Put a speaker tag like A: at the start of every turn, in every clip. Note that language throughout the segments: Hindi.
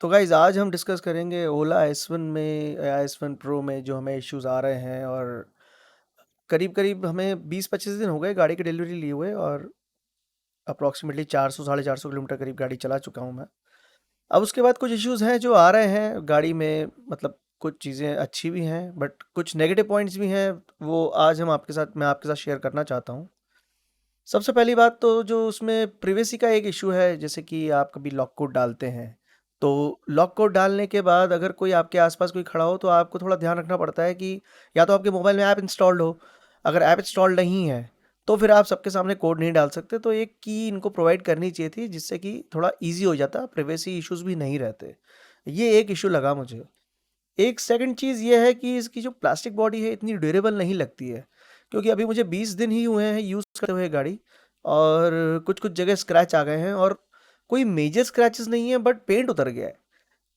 A: तो गाइज़ आज हम डिस्कस करेंगे ओला S1 में या S1 प्रो में जो हमें इश्यूज आ रहे हैं। और करीब करीब हमें 20-25 दिन हो गए गाड़ी की डिलीवरी लिए हुए, और अप्रॉक्सीमेटली 400 450 किलोमीटर करीब गाड़ी चला चुका हूँ मैं। अब उसके बाद कुछ इश्यूज हैं जो आ रहे हैं गाड़ी में, मतलब कुछ चीज़ें अच्छी भी हैं बट कुछ नेगेटिव पॉइंट्स भी हैं। वो आज मैं आपके साथ शेयर करना चाहता हूँ। सबसे पहली बात तो जो उसमें प्रिवेसी का एक इशू है, जैसे कि आप कभी लॉक कोड डालते हैं, तो लॉक कोड डालने के बाद अगर कोई आपके आसपास कोई खड़ा हो तो आपको थोड़ा ध्यान रखना पड़ता है कि या तो आपके मोबाइल में ऐप इंस्टॉल्ड हो। अगर ऐप इंस्टॉल्ड नहीं है तो फिर आप सबके सामने कोड नहीं डाल सकते, तो एक की इनको प्रोवाइड करनी चाहिए थी जिससे कि थोड़ा ईजी हो जाता, प्रिवेसी इश्यूज भी नहीं रहते। ये एक इशू लगा मुझे। एक सेकंड चीज़ ये है कि इसकी जो प्लास्टिक बॉडी है इतनी ड्यूरेबल नहीं लगती है, क्योंकि अभी मुझे 20 दिन ही हुए हैं यूज़ करते हुए गाड़ी, और कुछ कुछ जगह स्क्रैच आ गए हैं, और कोई मेजर स्क्रैचेस नहीं है बट पेंट उतर गया है।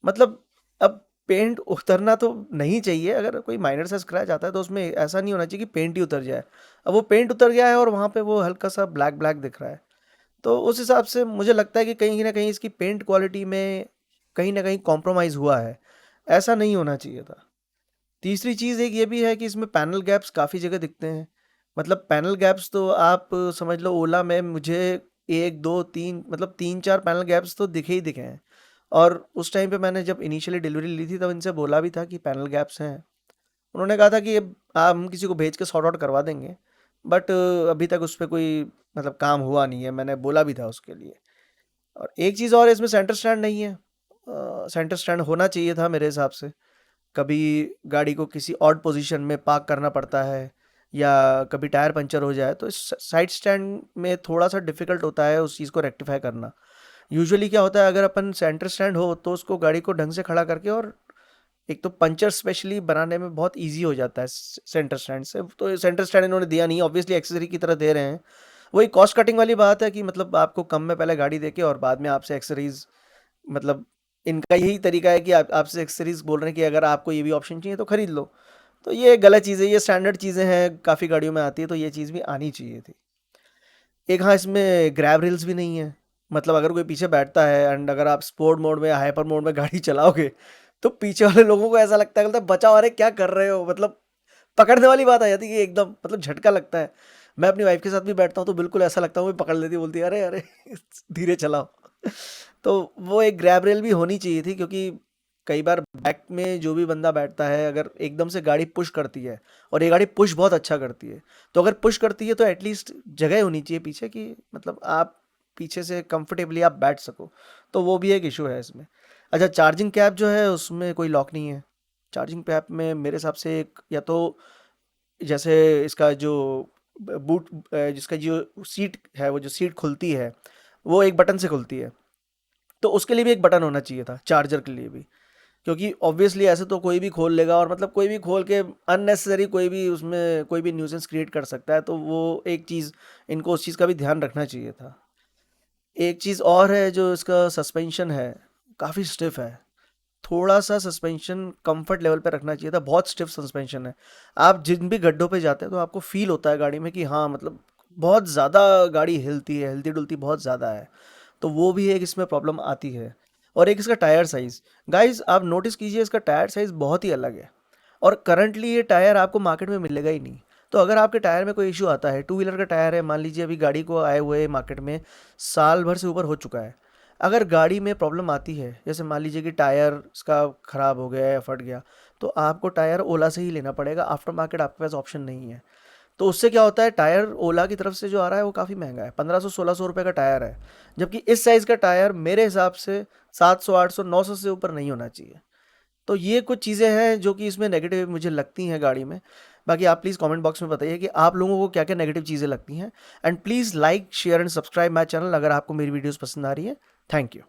A: मतलब अब पेंट उतरना तो नहीं चाहिए, अगर कोई माइनर सा स्क्रैच आता है तो उसमें ऐसा नहीं होना चाहिए कि पेंट ही उतर जाए। अब वो पेंट उतर गया है और वहाँ पे वो हल्का सा ब्लैक ब्लैक दिख रहा है, तो उस हिसाब से मुझे लगता है कि कहीं ना कहीं इसकी पेंट क्वालिटी में कहीं ना कहीं कॉम्प्रोमाइज़ हुआ है। ऐसा नहीं होना चाहिए था। तीसरी चीज़ एक ये भी है कि इसमें पैनल गैप्स काफ़ी जगह दिखते हैं। मतलब पैनल गैप्स तो आप समझ लो, ओला में मुझे 1 2 3 मतलब 3-4 पैनल गैप्स तो दिखे ही दिखे हैं। और उस टाइम पे मैंने जब इनिशियली डिलीवरी ली थी तब इनसे बोला भी था कि पैनल गैप्स हैं। उन्होंने कहा था कि अब हम किसी को भेज के सॉर्ट आउट करवा देंगे, बट अभी तक उस पे कोई मतलब काम हुआ नहीं है। मैंने बोला भी था उसके लिए। और एक चीज़ और है, इसमें सेंटर स्टैंड नहीं है। सेंटर स्टैंड होना चाहिए था मेरे हिसाब से। कभी गाड़ी को किसी ऑड पोजीशन में पार्क करना पड़ता है, या कभी टायर पंचर हो जाए तो इस साइड स्टैंड में थोड़ा सा डिफिकल्ट होता है उस चीज़ को रेक्टिफाई करना। यूजुअली क्या होता है, अगर अपन सेंटर स्टैंड हो तो उसको गाड़ी को ढंग से खड़ा करके, और एक तो पंचर स्पेशली बनाने में बहुत इजी हो जाता है सेंटर स्टैंड से। तो सेंटर स्टैंड इन्होंने दिया नहीं, ऑब्वियसली एक्सेसरी की तरह दे रहे हैं। वही कॉस्ट कटिंग वाली बात है कि मतलब आपको कम में पहले गाड़ी देके और बाद में आपसे एक्सेसरीज, मतलब इनका यही तरीका है कि आपसे एक्सेसरीज बोल रहे हैं कि अगर आपको ये भी ऑप्शन चाहिए तो खरीद लो। तो ये गलत चीज़ है, ये स्टैंडर्ड चीज़ें हैं, काफ़ी गाड़ियों में आती है, तो ये चीज़ भी आनी चाहिए थी। एक हाँ, इसमें ग्रैब रेल्स भी नहीं है। मतलब अगर कोई पीछे बैठता है एंड अगर आप स्पोर्ट मोड में, हाइपर मोड में गाड़ी चलाओगे, तो पीछे वाले लोगों को ऐसा लगता है, बोलता है बचाओ, अरे क्या कर रहे हो, मतलब पकड़ने वाली बात आ जाती है कि एकदम मतलब झटका लगता है। मैं अपनी वाइफ के साथ भी बैठता हूँ तो बिल्कुल ऐसा लगता है, वो भी पकड़ लेती है, बोलती है अरे अरे धीरे चलाओ। तो वो एक ग्रैब रेल भी होनी चाहिए थी, क्योंकि कई बार बैक में जो भी बंदा बैठता है, अगर एकदम से गाड़ी पुश करती है, और ये गाड़ी पुश बहुत अच्छा करती है, तो अगर पुश करती है तो एटलीस्ट जगह होनी चाहिए पीछे की, मतलब आप पीछे से कंफर्टेबली आप बैठ सको। तो वो भी एक इशू है इसमें। अच्छा, चार्जिंग कैप जो है उसमें कोई लॉक नहीं है। चार्जिंग कैप में मेरे हिसाब से एक, या तो जैसे इसका जो बूट, जिसका जो सीट है, वो जो सीट खुलती है वो एक बटन से खुलती है, तो उसके लिए भी एक बटन होना चाहिए था चार्जर के लिए भी। क्योंकि ऑब्वियसली ऐसे तो कोई भी खोल लेगा, और मतलब कोई भी खोल के अननेसेसरी कोई भी उसमें कोई भी न्यूसेंस क्रिएट कर सकता है, तो वो एक चीज़, इनको उस चीज़ का भी ध्यान रखना चाहिए था। एक चीज़ और है, जो इसका सस्पेंशन है काफ़ी स्टिफ है। थोड़ा सा सस्पेंशन कंफर्ट लेवल पे रखना चाहिए था, बहुत स्टिफ सस्पेंशन है। आप जिन भी गड्ढों पे जाते हैं तो आपको फील होता है गाड़ी में कि हाँ, मतलब बहुत ज़्यादा गाड़ी हिलती है, हिलती डुलती बहुत ज़्यादा है। तो वो भी एक इसमें प्रॉब्लम आती है। और एक इसका टायर साइज़, गाइस आप नोटिस कीजिए, इसका टायर साइज़ बहुत ही अलग है। और करंटली ये टायर आपको मार्केट में मिलेगा ही नहीं। तो अगर आपके टायर में कोई इशू आता है, टू व्हीलर का टायर है, मान लीजिए अभी गाड़ी को आए हुए मार्केट में साल भर से ऊपर हो चुका है, अगर गाड़ी में प्रॉब्लम आती है, जैसे मान लीजिए कि टायर उसका ख़राब हो गया या फट गया, तो आपको टायर ओला से ही लेना पड़ेगा, आफ्टर मार्केट आपके पास ऑप्शन नहीं है। तो उससे क्या होता है, टायर ओला की तरफ से जो आ रहा है वो काफ़ी महंगा है, 1500-1600 रुपये का टायर है। जबकि इस साइज़ का टायर मेरे हिसाब से 700 800 900 से ऊपर नहीं होना चाहिए। तो ये कुछ चीज़ें हैं जो कि इसमें नेगेटिव मुझे लगती हैं गाड़ी में। बाकी आप प्लीज़ कमेंट बॉक्स में बताइए कि आप लोगों को क्या क्या नेगेटिव चीज़ें लगती हैं। And please like share and subscribe my channel अगर आपको मेरी वीडियोज़ पसंद आ रही है। Thank you.